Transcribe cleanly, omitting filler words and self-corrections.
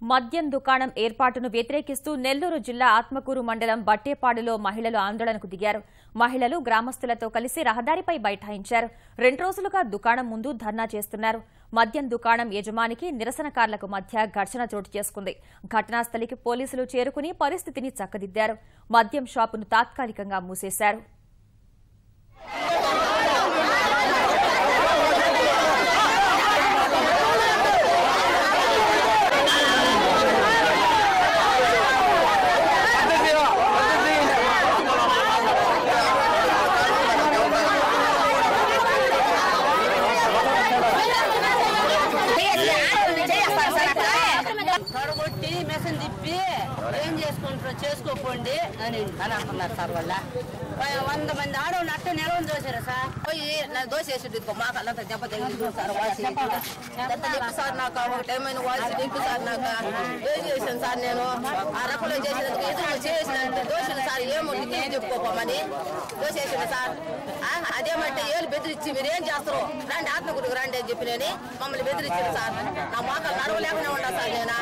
మద్యం దుకాణం ఏర్పాటును వ్యతిరేకిస్తూ నెల్లూరు జిల్లా ఆత్మకూరు మండలం బట్టేపాడులో మహిళలు ఆందోళనకు దిగారు. మహిళలు గ్రామస్తులతో కలిసి రహదారిపై బైఠాయించారు. 2 రోజులుగా దుకాణం ముందు ధర్నా చేస్తున్నారు. మద్యం దుకాణం యజమానికి నిరసనకారులకు మధ్య ఘర్షణ చోటు చేసుకుంది. ఘటనాస్థలికి పోలీసులు చేరుకుని పరిస్థితిని చక్కదిద్దారు. మద్యం షాపును తాత్కాలికంగా మూసేశారు. తొడగొట్టి మెషిన్ తిప్పి ఏం చేసుకోండి అని అంటున్నారు సార్. వాళ్ళ 100 మంది ఆడవాళ్ళు అట్ట నిలవని దోశారు సార్. పోయి నాకు దోశ వేసి మా కళ్ళంతా దెబ్బ తగిలి సార్. సార్ నాకు టైమైన వాల్సి దింపు సార్. నాకు ఏం చేశాను సార్, నేను ఆ రకంలో చేసినందుకు ఎదురు చేసినంత దోషులు సార్. ఏమో చెప్పుకోమని దోశ వేసాను సార్. అదేమంటే ఏళ్ళు బెదిరించి మీరు ఏం చేస్తారు, రండి ఆత్మగుడికి రండి అని చెప్పి నేను మమ్మల్ని బెదిరించాను సార్. నా మోకాలు నడవలేకుండా ఉంటా సార్ నేను.